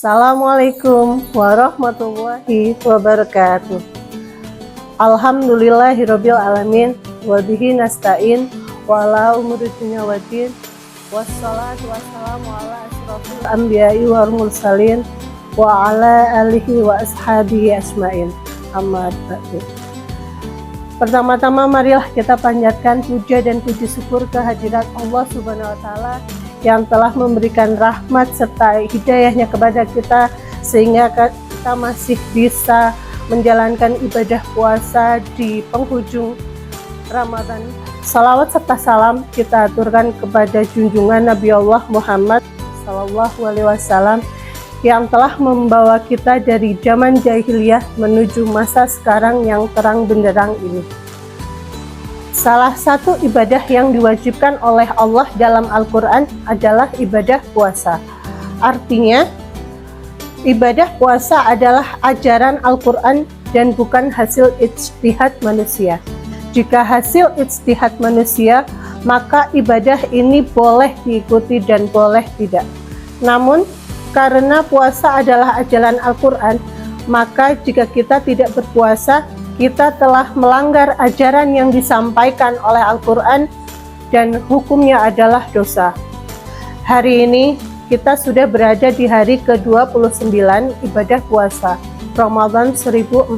Assalamualaikum warahmatullahi wabarakatuh. Alhamdulillahirabbil alamin wa bihi nasta'in wa ala umuri dunya waddin. Wassalatu wassalamu ala asyrofil anbiya'i wal mursalin wa ala alihi wa ashabihi asma'in. Amma ba'du. Pertama-tama marilah kita panjatkan puja dan puji syukur kehadirat Allah Subhanahu wa taala yang telah memberikan rahmat serta hidayahnya kepada kita sehingga kita masih bisa menjalankan ibadah puasa di penghujung Ramadan. Salawat serta salam kita aturkan kepada junjungan Nabi Allah Muhammad SAW yang telah membawa kita dari zaman jahiliyah menuju masa sekarang yang terang benderang ini. Salah satu ibadah yang diwajibkan oleh Allah dalam Al-Quran adalah ibadah puasa. Artinya, ibadah puasa adalah ajaran Al-Quran dan bukan hasil ijtihad manusia. Jika hasil ijtihad manusia, maka ibadah ini boleh diikuti dan boleh tidak. Namun, karena puasa adalah ajaran Al-Quran, maka jika kita tidak berpuasa, kita telah melanggar ajaran yang disampaikan oleh Al-Quran dan hukumnya adalah dosa. Hari ini kita sudah berada di hari ke-29 ibadah puasa Ramadan 1446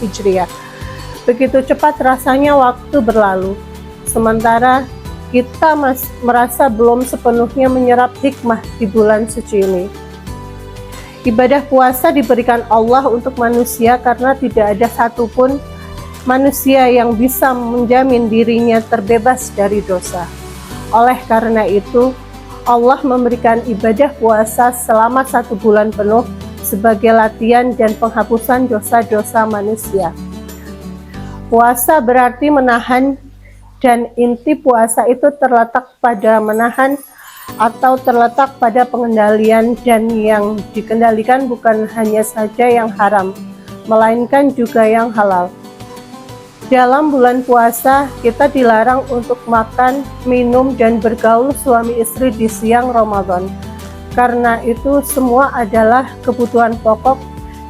Hijriah. Begitu cepat rasanya waktu berlalu, sementara kita merasa belum sepenuhnya menyerap hikmah di bulan suci ini. Ibadah puasa diberikan Allah untuk manusia karena tidak ada satupun manusia yang bisa menjamin dirinya terbebas dari dosa. Oleh karena itu, Allah memberikan ibadah puasa selama 1 bulan penuh sebagai latihan dan penghapusan dosa-dosa manusia. Puasa berarti menahan, dan inti puasa itu terletak pada menahan atau terletak pada pengendalian, dan yang dikendalikan bukan hanya saja yang haram, melainkan juga yang halal. Dalam bulan puasa, kita dilarang untuk makan, minum, dan bergaul suami istri di siang Ramadan. Karena itu semua adalah kebutuhan pokok,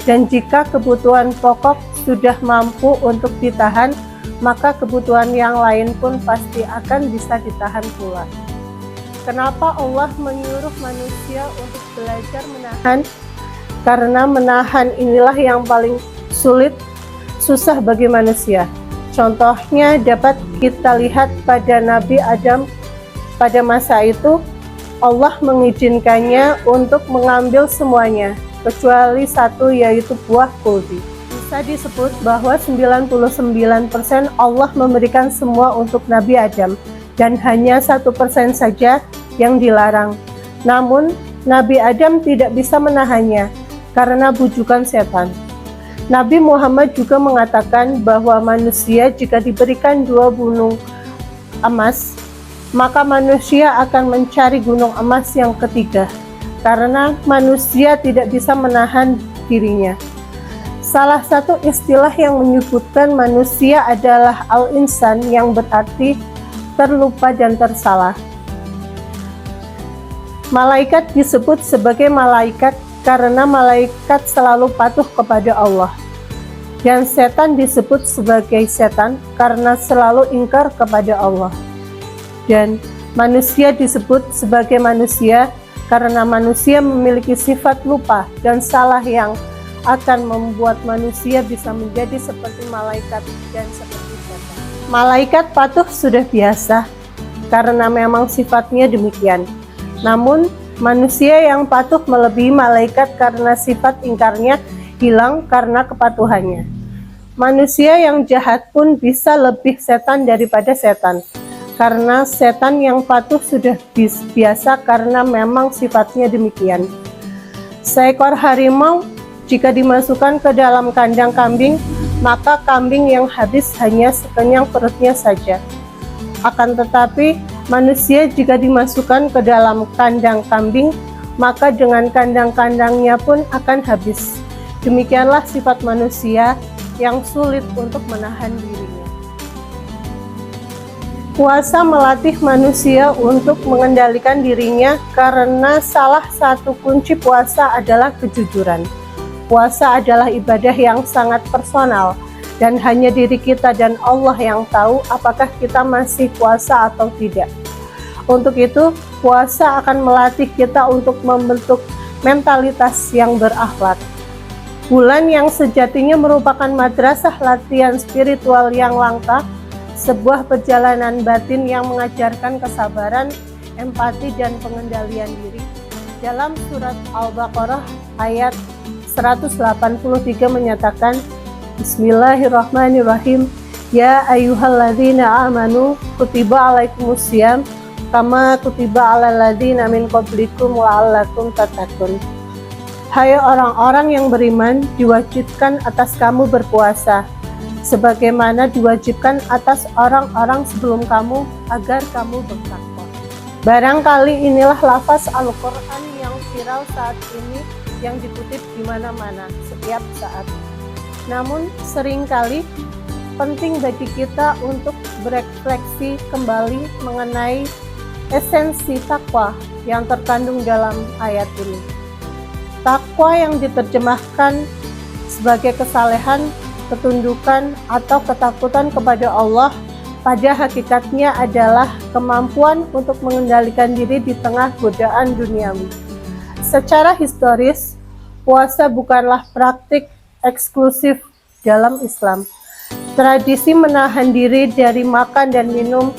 dan jika kebutuhan pokok sudah mampu untuk ditahan, maka kebutuhan yang lain pun pasti akan bisa ditahan pula. Kenapa Allah menyuruh manusia untuk belajar menahan? Karena menahan inilah yang paling susah bagi manusia. Contohnya dapat kita lihat pada Nabi Adam. Pada masa itu, Allah mengizinkannya untuk mengambil semuanya, kecuali satu, yaitu buah kuldi. Bisa disebut bahwa 99% Allah memberikan semua untuk Nabi Adam, dan hanya 1% saja yang dilarang. Namun, Nabi Adam tidak bisa menahannya karena bujukan setan. Nabi Muhammad juga mengatakan bahwa manusia jika diberikan 2 gunung emas, maka manusia akan mencari gunung emas yang ketiga, karena manusia tidak bisa menahan dirinya. Salah satu istilah yang menyebutkan manusia adalah al-insan, yang berarti terlupa dan tersalah. Malaikat disebut sebagai malaikat karena malaikat selalu patuh kepada Allah. Dan setan disebut sebagai setan karena selalu ingkar kepada Allah. Dan manusia disebut sebagai manusia karena manusia memiliki sifat lupa dan salah yang akan membuat manusia bisa menjadi seperti malaikat dan seperti setan. Malaikat patuh sudah biasa karena memang sifatnya demikian. Namun, manusia yang patuh melebihi malaikat karena sifat ingkarnya hilang karena kepatuhannya. Manusia yang jahat pun bisa lebih setan daripada setan, karena setan yang patuh sudah biasa karena memang sifatnya demikian. Seekor harimau jika dimasukkan ke dalam kandang kambing, maka kambing yang habis hanya sekenyang perutnya saja. Akan tetapi, manusia jika dimasukkan ke dalam kandang kambing, maka dengan kandang-kandangnya pun akan habis. Demikianlah sifat manusia yang sulit untuk menahan dirinya. Puasa melatih manusia untuk mengendalikan dirinya karena salah satu kunci puasa adalah kejujuran. Puasa adalah ibadah yang sangat personal dan hanya diri kita dan Allah yang tahu apakah kita masih puasa atau tidak. Untuk itu, puasa akan melatih kita untuk membentuk mentalitas yang berakhlak. Bulan yang sejatinya merupakan madrasah latihan spiritual yang langka, sebuah perjalanan batin yang mengajarkan kesabaran, empati, dan pengendalian diri. Dalam surat Al-Baqarah ayat 183 menyatakan, Bismillahirrahmanirrahim, Ya ayyuhalladzina amanu kutiba alaikumusiyam kama kutiba alal ladzina min qablikum la'allakum tattaqun. Hai orang-orang yang beriman, diwajibkan atas kamu berpuasa sebagaimana diwajibkan atas orang-orang sebelum kamu agar kamu bertakwa. Barangkali inilah lafaz Al-Quran yang viral saat ini, yang dikutip di mana-mana setiap saat. Namun seringkali penting bagi kita untuk berefleksi kembali mengenai esensi takwa yang terkandung dalam ayat ini. Takwa yang diterjemahkan sebagai kesalehan, ketundukan, atau ketakutan kepada Allah pada hakikatnya adalah kemampuan untuk mengendalikan diri di tengah godaan duniawi. Secara historis, puasa bukanlah praktik eksklusif dalam Islam. Tradisi menahan diri dari makan dan minum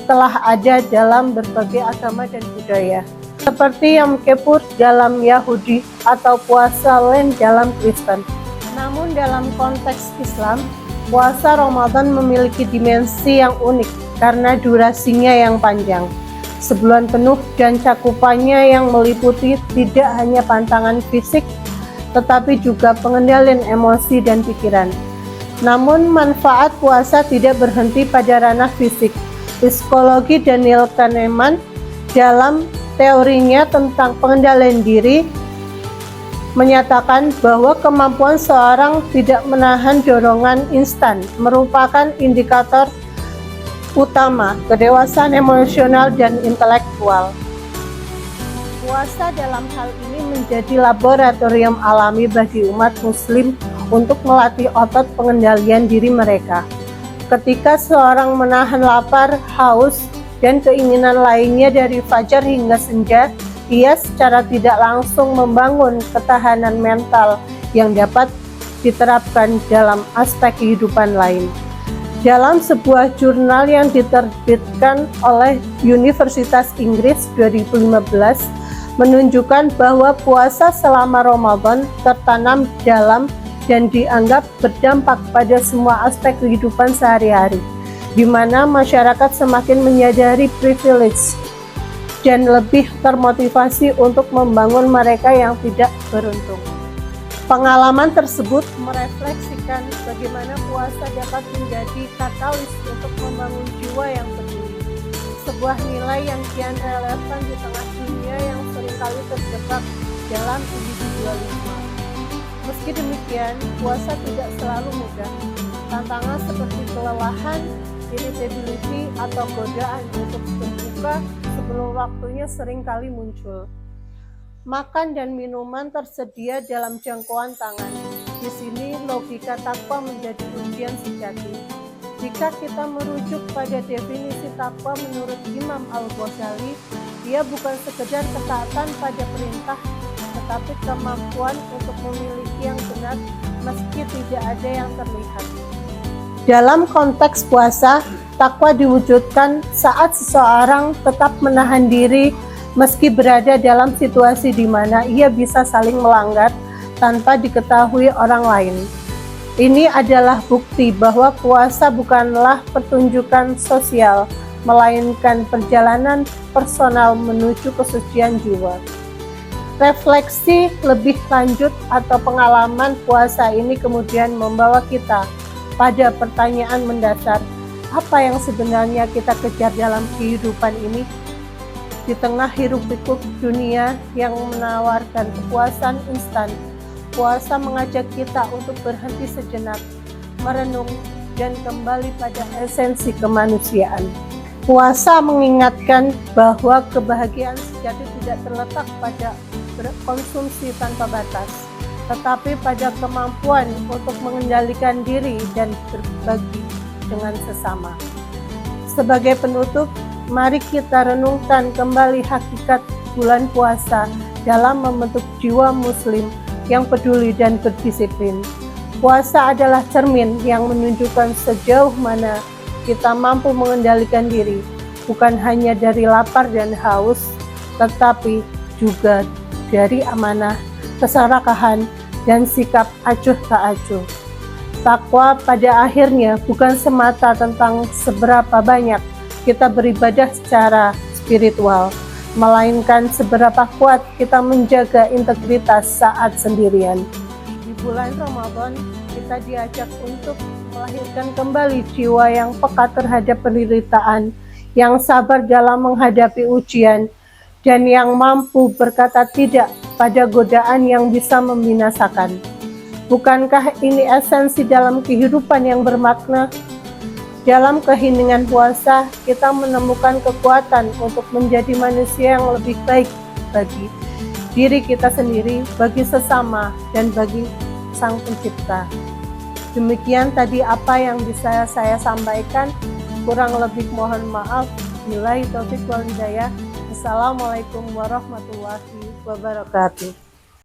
telah ada dalam berbagai agama dan budaya, seperti Yom Kippur dalam Yahudi atau puasa Lent dalam Kristen. Namun dalam konteks Islam, puasa Ramadan memiliki dimensi yang unik karena durasinya yang panjang, sebulan penuh, dan cakupannya yang meliputi tidak hanya pantangan fisik, tetapi juga pengendalian emosi dan pikiran. Namun manfaat puasa tidak berhenti pada ranah fisik. Psikologi Daniel Kahneman dalam teorinya tentang pengendalian diri menyatakan bahwa kemampuan seorang tidak menahan dorongan instan merupakan indikator utama kedewasaan emosional dan intelektual. Puasa dalam hal ini menjadi laboratorium alami bagi umat muslim untuk melatih otot pengendalian diri mereka. Ketika seorang menahan lapar, haus, dan keinginan lainnya dari fajar hingga senja, ia secara tidak langsung membangun ketahanan mental yang dapat diterapkan dalam aspek kehidupan lain. Dalam sebuah jurnal yang diterbitkan oleh Universitas Inggris 2015 menunjukkan bahwa puasa selama Ramadan tertanam dalam dan dianggap berdampak pada semua aspek kehidupan sehari-hari, di mana masyarakat semakin menyadari privilege dan lebih termotivasi untuk membangun mereka yang tidak beruntung. Pengalaman tersebut merefleksikan bagaimana puasa dapat menjadi katalis untuk membangun jiwa yang peduli, sebuah nilai yang kian relevan di tengah dunia yang seringkali terjebak dalam individualisme. Meski demikian, puasa tidak selalu mudah. Tantangan seperti kelelahan, irritability, atau godaan untuk berbuka sebelum waktunya seringkali muncul. Makan dan minuman tersedia dalam jangkauan tangan. Di sini logika takwa menjadi ujian sejati. Jika kita merujuk pada definisi takwa menurut Imam Al-Ghazali, dia bukan sekedar ketaatan pada perintah, tetapi kemampuan untuk memiliki yang benar meski tidak ada yang terlihat. Dalam konteks puasa, takwa diwujudkan saat seseorang tetap menahan diri meski berada dalam situasi di mana ia bisa saling melanggar tanpa diketahui orang lain. Ini adalah bukti bahwa puasa bukanlah pertunjukan sosial, melainkan perjalanan personal menuju kesucian jiwa. Refleksi lebih lanjut atau pengalaman puasa ini kemudian membawa kita pada pertanyaan mendasar, apa yang sebenarnya kita kejar dalam kehidupan ini? Di tengah hiruk-pikuk dunia yang menawarkan kepuasan instan, puasa mengajak kita untuk berhenti sejenak, merenung, dan kembali pada esensi kemanusiaan. Puasa mengingatkan bahwa kebahagiaan sejati tidak terletak pada berkonsumsi tanpa batas, tetapi pada kemampuan untuk mengendalikan diri dan berbagi dengan sesama. Sebagai penutup, mari kita renungkan kembali hakikat bulan puasa dalam membentuk jiwa Muslim yang peduli dan berdisiplin. Puasa adalah cermin yang menunjukkan sejauh mana kita mampu mengendalikan diri, bukan hanya dari lapar dan haus, tetapi juga dari amanah, keserakahan, dan sikap acuh tak acuh. Takwa pada akhirnya bukan semata tentang seberapa banyak kita beribadah secara spiritual, melainkan seberapa kuat kita menjaga integritas saat sendirian. Di bulan Ramadan, kita diajak untuk melahirkan kembali jiwa yang peka terhadap penderitaan, yang sabar dalam menghadapi ujian, dan yang mampu berkata tidak pada godaan yang bisa membinasakan. Bukankah ini esensi dalam kehidupan yang bermakna? Dalam keheningan puasa, kita menemukan kekuatan untuk menjadi manusia yang lebih baik bagi diri kita sendiri, bagi sesama, dan bagi Sang Pencipta. Demikian tadi apa yang bisa saya sampaikan, kurang lebih mohon maaf. Billahi taufiq wal hidayah. Assalamualaikum warahmatullahi wabarakatuh.